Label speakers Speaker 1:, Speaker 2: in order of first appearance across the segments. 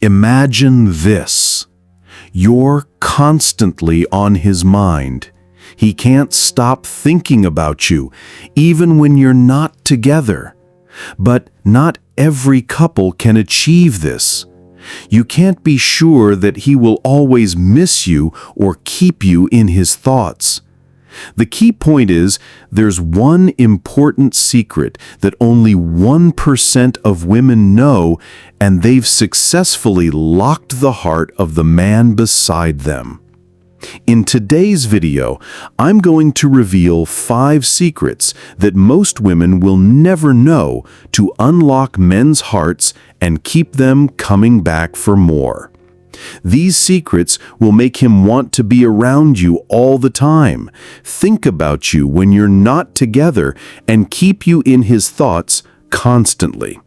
Speaker 1: Imagine this. You're constantly on his mind. He can't stop thinking about you, even when you're not together. But not every couple can achieve this. You can't be sure that he will always miss you or keep you in his thoughts. The key point is, there's one important secret that only 1% of women know, and they've successfully locked the heart of the man beside them. In today's video, I'm going to reveal 5 secrets that most women will never know to unlock men's hearts and keep them coming back for more. These secrets will make him want to be around you all the time, think about you when you're not together, and keep you in his thoughts constantly.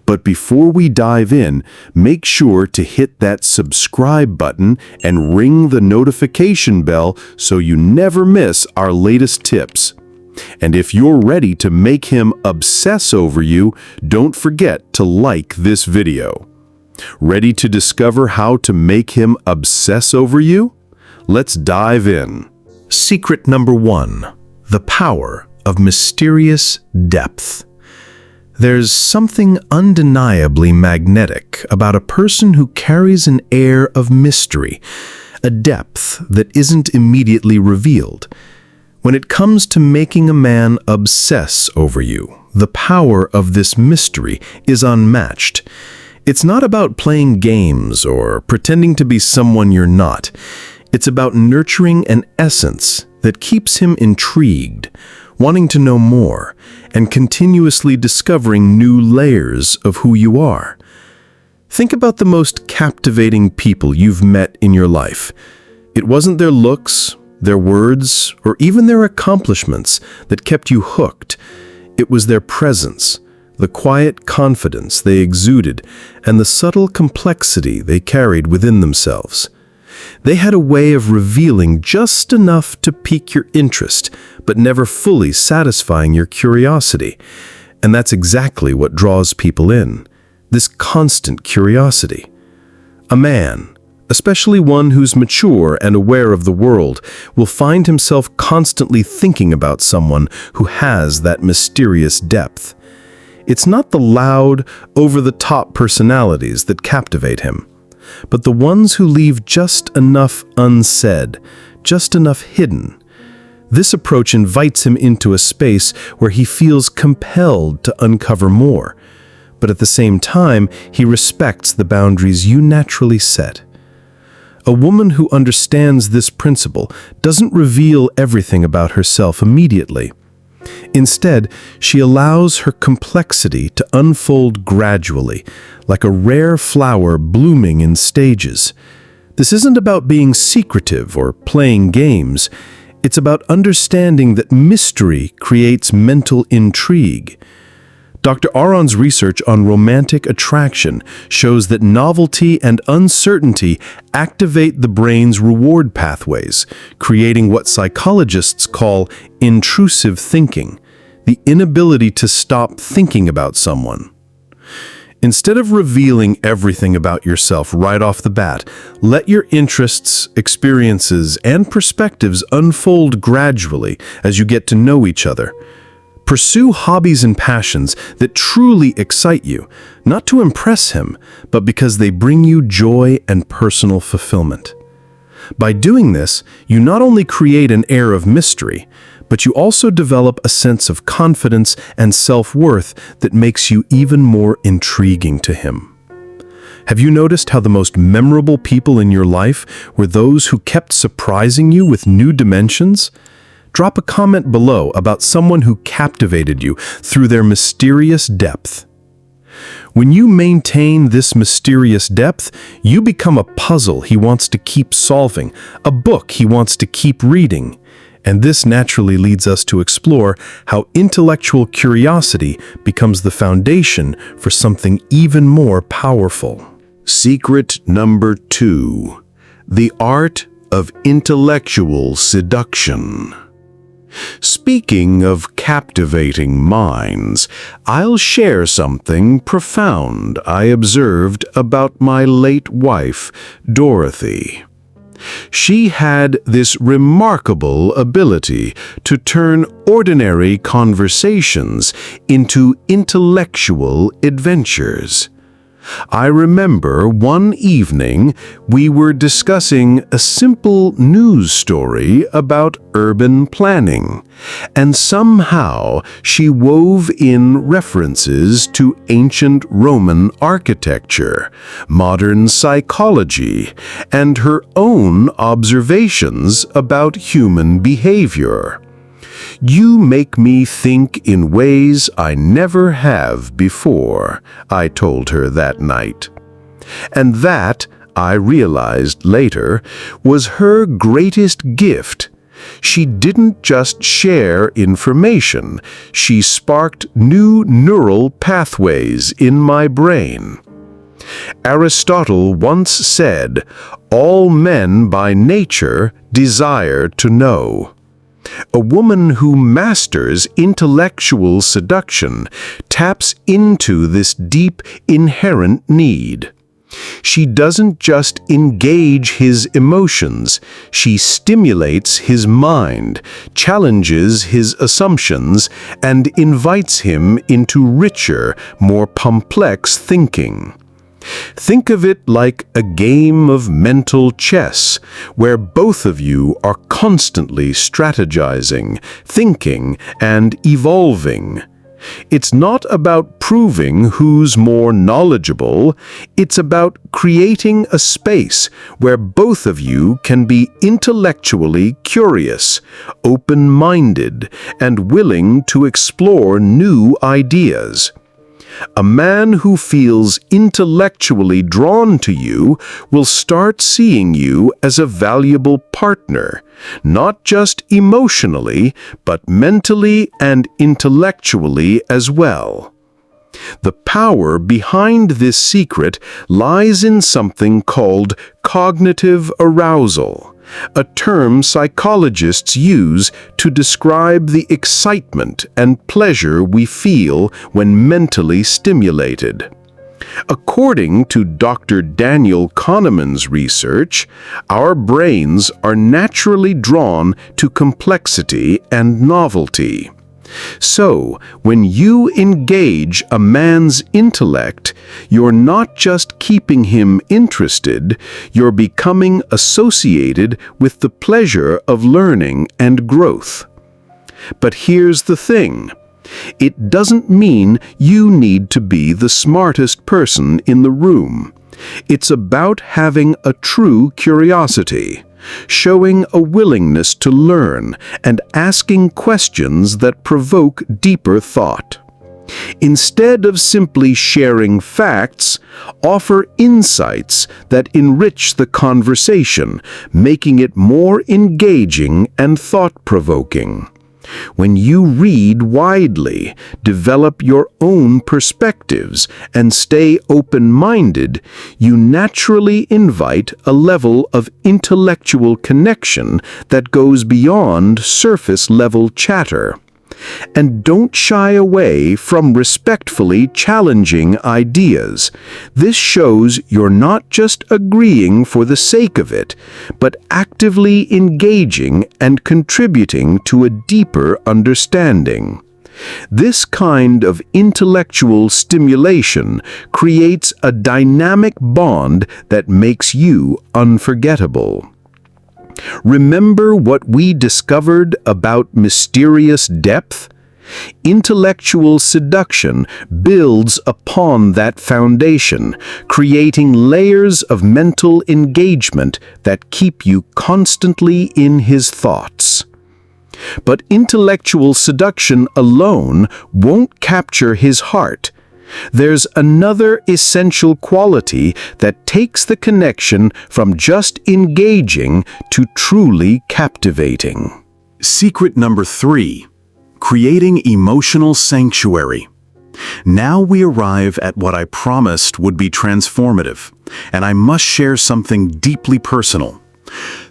Speaker 1: But before we dive in, make sure to hit that subscribe button and ring the notification bell so you never miss our latest tips. And if you're ready to make him obsess over you, don't forget to like this video. Ready to discover how to make him obsess over you? Let's dive in. Secret number 1: the power of mysterious depth. There's something undeniably magnetic about a person who carries an air of mystery, a depth that isn't immediately revealed. When it comes to making a man obsess over you, the power of this mystery is unmatched. It's not about playing games or pretending to be someone you're not. It's about nurturing an essence that keeps him intrigued, wanting to know more, and continuously discovering new layers of who you are. Think about the most captivating people you've met in your life. It wasn't their looks, their words, or even their accomplishments that kept you hooked. It was their presence, the quiet confidence they exuded, and the subtle complexity they carried within themselves. They had a way of revealing just enough to pique your interest, but never fully satisfying your curiosity. And that's exactly what draws people in, this constant curiosity. A man, especially one who's mature and aware of the world, will find himself constantly thinking about someone who has that mysterious depth. It's not the loud, over-the-top personalities that captivate him, but the ones who leave just enough unsaid, just enough hidden. This approach invites him into a space where he feels compelled to uncover more, but at the same time, he respects the boundaries you naturally set. A woman who understands this principle doesn't reveal everything about herself immediately. Instead, she allows her complexity to unfold gradually, like a rare flower blooming in stages. This isn't about being secretive or playing games. It's about understanding that mystery creates mental intrigue. Dr. Aron's research on romantic attraction shows that novelty and uncertainty activate the brain's reward pathways, creating what psychologists call intrusive thinking, the inability to stop thinking about someone. Instead of revealing everything about yourself right off the bat, let your interests, experiences, and perspectives unfold gradually as you get to know each other. Pursue hobbies and passions that truly excite you, not to impress him, but because they bring you joy and personal fulfillment. By doing this, you not only create an air of mystery, but you also develop a sense of confidence and self-worth that makes you even more intriguing to him. Have you noticed how the most memorable people in your life were those who kept surprising you with new dimensions? Drop a comment below about someone who captivated you through their mysterious depth. When you maintain this mysterious depth, you become a puzzle he wants to keep solving, a book he wants to keep reading. And this naturally leads us to explore how intellectual curiosity becomes the foundation for something even more powerful. Secret number 2: the art of intellectual seduction. Speaking of captivating minds, I'll share something profound I observed about my late wife, Dorothy. She had this remarkable ability to turn ordinary conversations into intellectual adventures. I remember one evening we were discussing a simple news story about urban planning, and somehow she wove in references to ancient Roman architecture, modern psychology, and her own observations about human behavior. "You make me think in ways I never have before," I told her that night. And that, I realized later, was her greatest gift. She didn't just share information, she sparked new neural pathways in my brain. Aristotle once said, "All men by nature desire to know." A woman who masters intellectual seduction taps into this deep, inherent need. She doesn't just engage his emotions, she stimulates his mind, challenges his assumptions, and invites him into richer, more complex thinking. Think of it like a game of mental chess, where both of you are constantly strategizing, thinking, and evolving. It's not about proving who's more knowledgeable, it's about creating a space where both of you can be intellectually curious, open-minded, and willing to explore new ideas. A man who feels intellectually drawn to you will start seeing you as a valuable partner, not just emotionally, but mentally and intellectually as well. The power behind this secret lies in something called cognitive arousal, a term psychologists use to describe the excitement and pleasure we feel when mentally stimulated. According to Dr. Daniel Kahneman's research, our brains are naturally drawn to complexity and novelty. So, when you engage a man's intellect, you're not just keeping him interested, you're becoming associated with the pleasure of learning and growth. But here's the thing. It doesn't mean you need to be the smartest person in the room. It's about having a true curiosity, showing a willingness to learn, and asking questions that provoke deeper thought. Instead of simply sharing facts, offer insights that enrich the conversation, making it more engaging and thought-provoking. When you read widely, develop your own perspectives, and stay open-minded, you naturally invite a level of intellectual connection that goes beyond surface-level chatter. And don't shy away from respectfully challenging ideas. This shows you're not just agreeing for the sake of it, but actively engaging and contributing to a deeper understanding. This kind of intellectual stimulation creates a dynamic bond that makes you unforgettable. Remember what we discovered about mysterious depth? Intellectual seduction builds upon that foundation, creating layers of mental engagement that keep you constantly in his thoughts. But intellectual seduction alone won't capture his heart. There's another essential quality that takes the connection from just engaging to truly captivating. Secret number 3. Creating emotional sanctuary. Now we arrive at what I promised would be transformative, and I must share something deeply personal.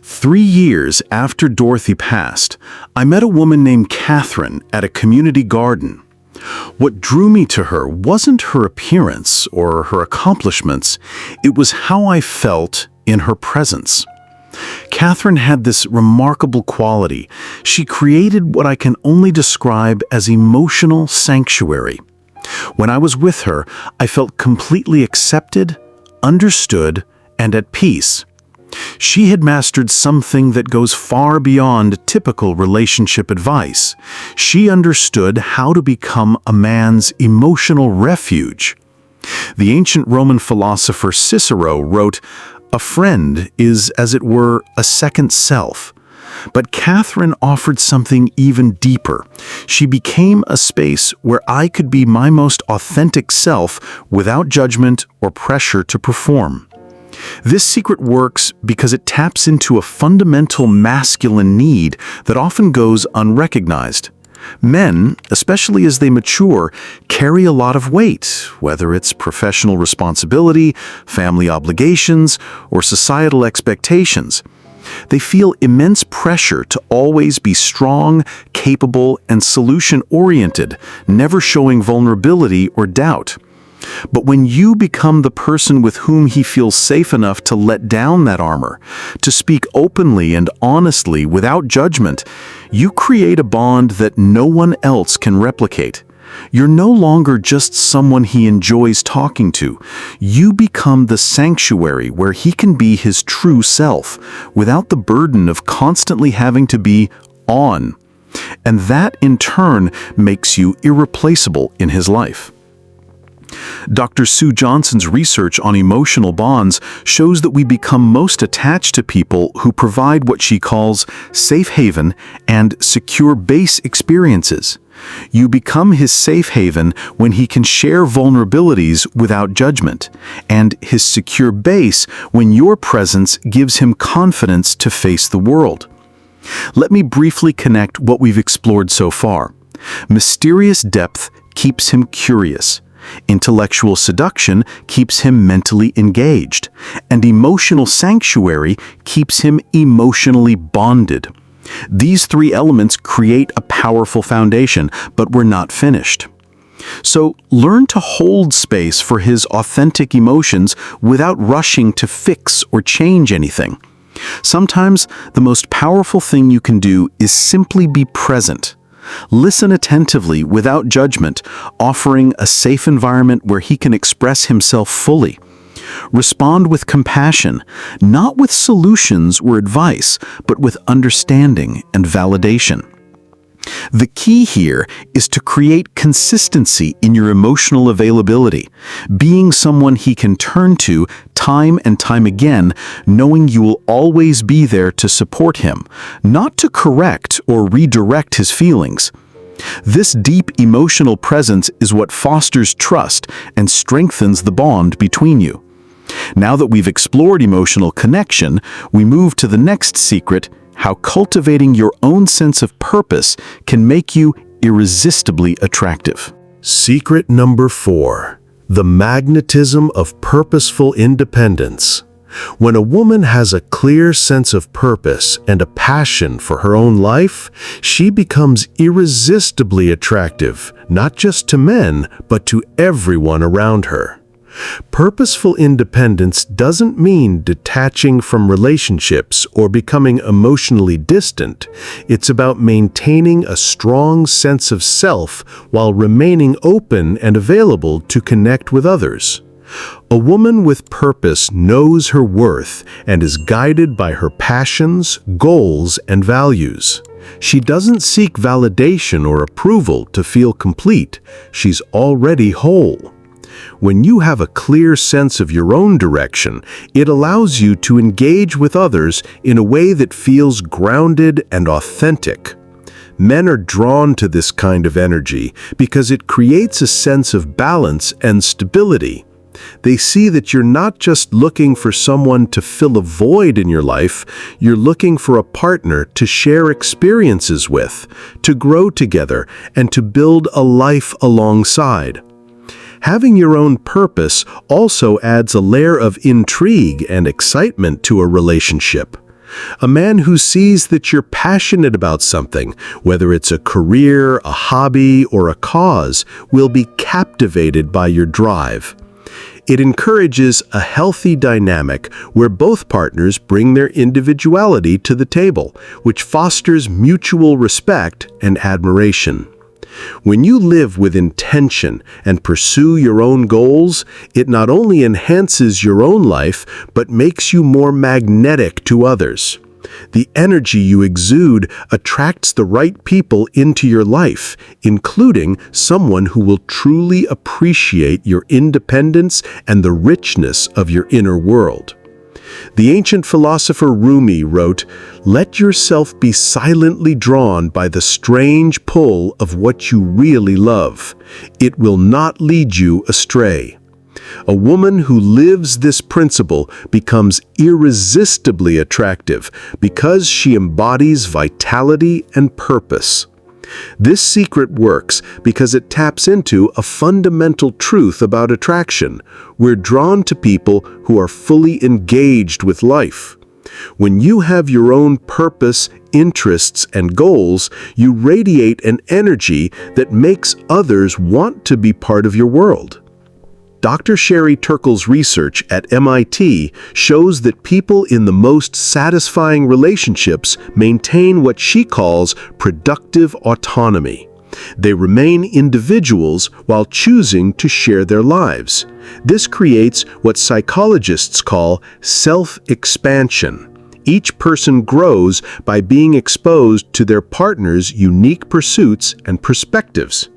Speaker 1: 3 years after Dorothy passed, I met a woman named Catherine at a community garden. What drew me to her wasn't her appearance or her accomplishments, it was how I felt in her presence. Catherine had this remarkable quality. She created what I can only describe as emotional sanctuary. When I was with her, I felt completely accepted, understood, and at peace. She had mastered something that goes far beyond typical relationship advice. She understood how to become a man's emotional refuge. The ancient Roman philosopher Cicero wrote, "A friend is, as it were, a second self." But Catherine offered something even deeper. She became a space where I could be my most authentic self without judgment or pressure to perform. This secret works because it taps into a fundamental masculine need that often goes unrecognized. Men, especially as they mature, carry a lot of weight, whether it's professional responsibility, family obligations, or societal expectations. They feel immense pressure to always be strong, capable, and solution-oriented, never showing vulnerability or doubt. But when you become the person with whom he feels safe enough to let down that armor, to speak openly and honestly without judgment, you create a bond that no one else can replicate. You're no longer just someone he enjoys talking to. You become the sanctuary where he can be his true self, without the burden of constantly having to be on. And that, in turn, makes you irreplaceable in his life. Dr. Sue Johnson's research on emotional bonds shows that we become most attached to people who provide what she calls safe haven and secure base experiences. You become his safe haven when he can share vulnerabilities without judgment, and his secure base when your presence gives him confidence to face the world. Let me briefly connect what we've explored so far. Mysterious depth keeps him curious. Intellectual seduction keeps him mentally engaged, and emotional sanctuary keeps him emotionally bonded. These 3 elements create a powerful foundation, but we're not finished. So learn to hold space for his authentic emotions without rushing to fix or change anything. Sometimes the most powerful thing you can do is simply be present. Listen attentively without judgment, offering a safe environment where he can express himself fully. Respond with compassion, not with solutions or advice, but with understanding and validation. The key here is to create consistency in your emotional availability, being someone he can turn to time and time again, knowing you will always be there to support him, not to correct or redirect his feelings. This deep emotional presence is what fosters trust and strengthens the bond between you. Now that we've explored emotional connection, we move to the next secret: how cultivating your own sense of purpose can make you irresistibly attractive. Secret number 4. The magnetism of purposeful independence. When a woman has a clear sense of purpose and a passion for her own life, she becomes irresistibly attractive, not just to men, but to everyone around her. Purposeful independence doesn't mean detaching from relationships or becoming emotionally distant. It's about maintaining a strong sense of self while remaining open and available to connect with others. A woman with purpose knows her worth and is guided by her passions, goals, and values. She doesn't seek validation or approval to feel complete. She's already whole. When you have a clear sense of your own direction, it allows you to engage with others in a way that feels grounded and authentic. Men are drawn to this kind of energy because it creates a sense of balance and stability. They see that you're not just looking for someone to fill a void in your life, you're looking for a partner to share experiences with, to grow together, and to build a life alongside. Having your own purpose also adds a layer of intrigue and excitement to a relationship. A man who sees that you're passionate about something, whether it's a career, a hobby, or a cause, will be captivated by your drive. It encourages a healthy dynamic where both partners bring their individuality to the table, which fosters mutual respect and admiration. When you live with intention and pursue your own goals, it not only enhances your own life, but makes you more magnetic to others. The energy you exude attracts the right people into your life, including someone who will truly appreciate your independence and the richness of your inner world. The ancient philosopher Rumi wrote, "Let yourself be silently drawn by the strange pull of what you really love. It will not lead you astray." A woman who lives this principle becomes irresistibly attractive because she embodies vitality and purpose. This secret works because it taps into a fundamental truth about attraction. We're drawn to people who are fully engaged with life. When you have your own purpose, interests, and goals, you radiate an energy that makes others want to be part of your world. Dr. Sherry Turkle's research at MIT shows that people in the most satisfying relationships maintain what she calls productive autonomy. They remain individuals while choosing to share their lives. This creates what psychologists call self-expansion. Each person grows by being exposed to their partner's unique pursuits and perspectives.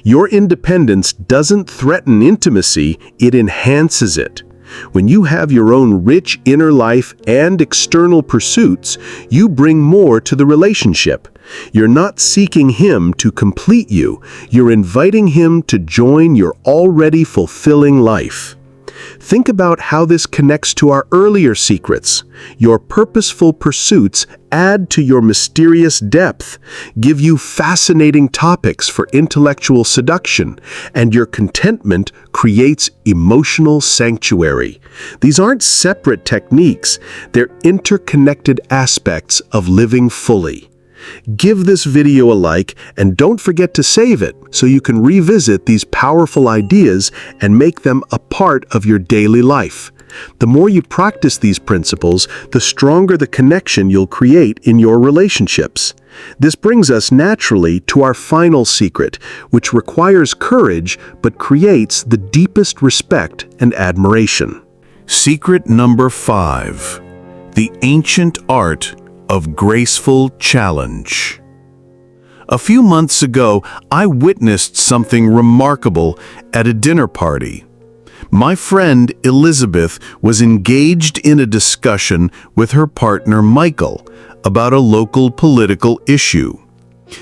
Speaker 1: Your independence doesn't threaten intimacy, it enhances it. When you have your own rich inner life and external pursuits, you bring more to the relationship. You're not seeking him to complete you, you're inviting him to join your already fulfilling life. Think about how this connects to our earlier secrets. Your purposeful pursuits add to your mysterious depth, give you fascinating topics for intellectual seduction, and your contentment creates emotional sanctuary. These aren't separate techniques, they're interconnected aspects of living fully. Give this video a like and don't forget to save it so you can revisit these powerful ideas and make them a part of your daily life. The more you practice these principles, the stronger the connection you'll create in your relationships. This brings us naturally to our final secret, which requires courage but creates the deepest respect and admiration. Secret number 5. The ancient art of graceful challenge. A few months ago, I witnessed something remarkable at a dinner party. My friend Elizabeth was engaged in a discussion with her partner Michael about a local political issue.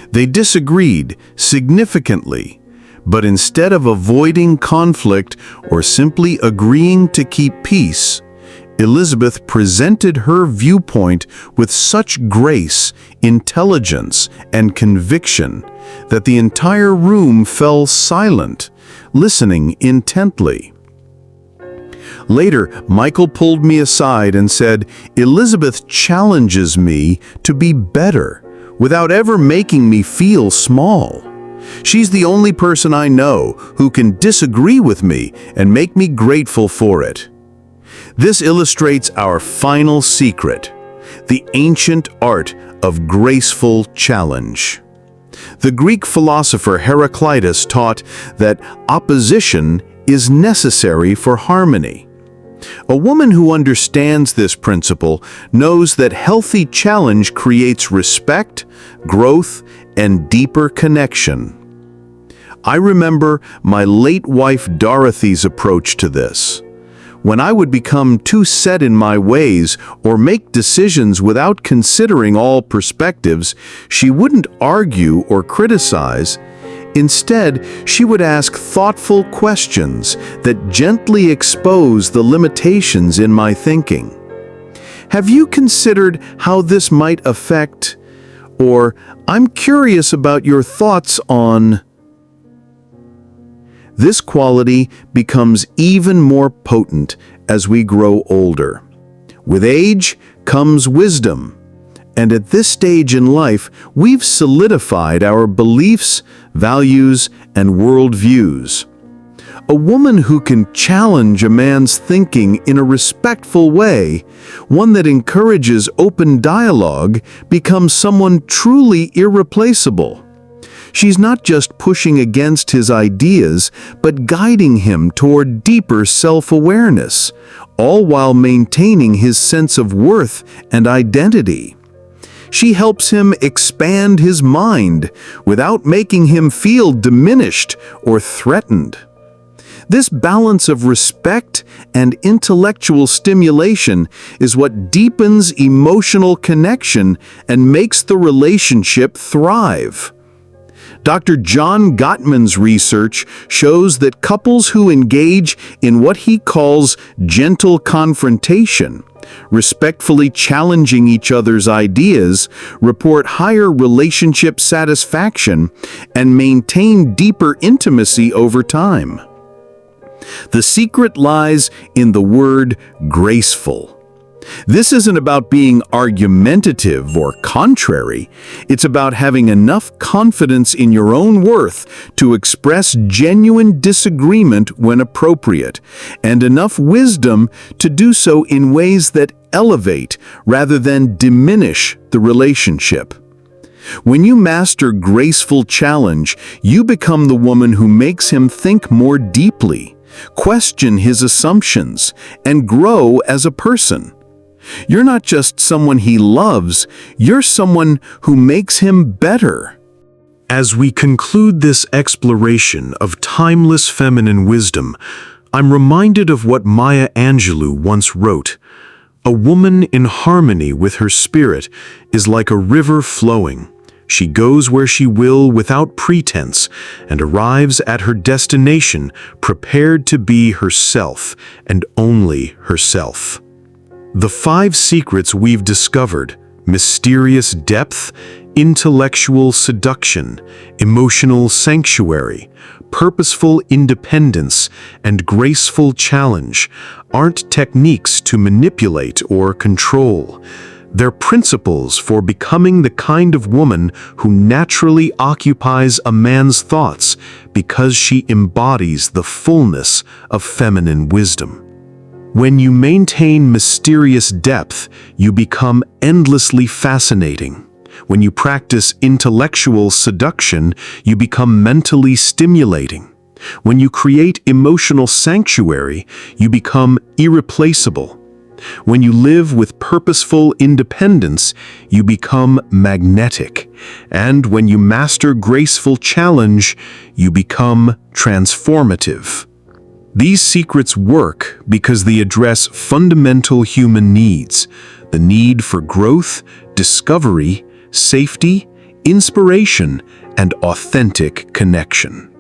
Speaker 1: They disagreed significantly, but instead of avoiding conflict or simply agreeing to keep peace, Elizabeth presented her viewpoint with such grace, intelligence, and conviction that the entire room fell silent, listening intently. Later, Michael pulled me aside and said, "Elizabeth challenges me to be better without ever making me feel small. She's the only person I know who can disagree with me and make me grateful for it." This illustrates our final secret, the ancient art of graceful challenge. The Greek philosopher Heraclitus taught that opposition is necessary for harmony. A woman who understands this principle knows that healthy challenge creates respect, growth, and deeper connection. I remember my late wife Dorothy's approach to this. When I would become too set in my ways or make decisions without considering all perspectives, she wouldn't argue or criticize. Instead, she would ask thoughtful questions that gently expose the limitations in my thinking. "Have you considered how this might affect?" Or, "I'm curious about your thoughts on..." This quality becomes even more potent as we grow older. With age comes wisdom. And at this stage in life, we've solidified our beliefs, values, and worldviews. A woman who can challenge a man's thinking in a respectful way, one that encourages open dialogue, becomes someone truly irreplaceable. She's not just pushing against his ideas, but guiding him toward deeper self-awareness, all while maintaining his sense of worth and identity. She helps him expand his mind without making him feel diminished or threatened. This balance of respect and intellectual stimulation is what deepens emotional connection and makes the relationship thrive. Dr. John Gottman's research shows that couples who engage in what he calls gentle confrontation, respectfully challenging each other's ideas, report higher relationship satisfaction and maintain deeper intimacy over time. The secret lies in the word graceful. This isn't about being argumentative or contrary. It's about having enough confidence in your own worth to express genuine disagreement when appropriate, and enough wisdom to do so in ways that elevate rather than diminish the relationship. When you master graceful challenge, you become the woman who makes him think more deeply, question his assumptions, and grow as a person. You're not just someone he loves, you're someone who makes him better. As we conclude this exploration of timeless feminine wisdom, I'm reminded of what Maya Angelou once wrote. A woman in harmony with her spirit is like a river flowing. She goes where she will without pretense and arrives at her destination prepared to be herself and only herself. The 5 secrets we've discovered: mysterious depth, intellectual seduction, emotional sanctuary, purposeful independence, and graceful challenge, aren't techniques to manipulate or control. They're principles for becoming the kind of woman who naturally occupies a man's thoughts because she embodies the fullness of feminine wisdom. When you maintain mysterious depth, you become endlessly fascinating. When you practice intellectual seduction, you become mentally stimulating. When you create emotional sanctuary, you become irreplaceable. When you live with purposeful independence, you become magnetic. And when you master graceful challenge, you become transformative. These secrets work because they address fundamental human needs: the need for growth, discovery, safety, inspiration, and authentic connection.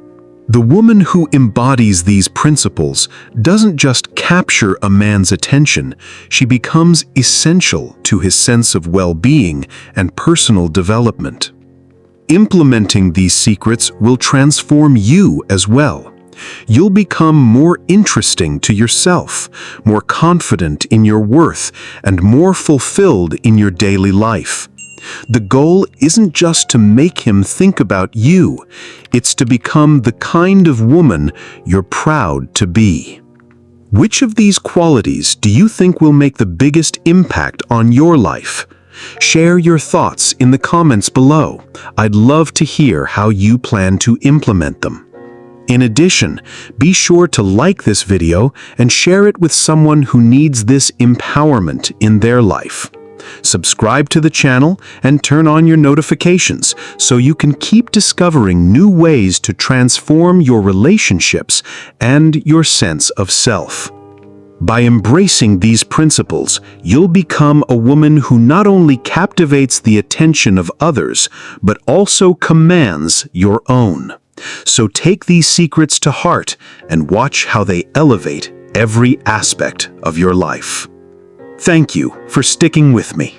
Speaker 1: The woman who embodies these principles doesn't just capture a man's attention, she becomes essential to his sense of well-being and personal development. Implementing these secrets will transform you as well. You'll become more interesting to yourself, more confident in your worth, and more fulfilled in your daily life. The goal isn't just to make him think about you, it's to become the kind of woman you're proud to be. Which of these qualities do you think will make the biggest impact on your life? Share your thoughts in the comments below. I'd love to hear how you plan to implement them. In addition, be sure to like this video and share it with someone who needs this empowerment in their life. Subscribe to the channel and turn on your notifications so you can keep discovering new ways to transform your relationships and your sense of self. By embracing these principles, you'll become a woman who not only captivates the attention of others, but also commands your own. So take these secrets to heart and watch how they elevate every aspect of your life. Thank you for sticking with me.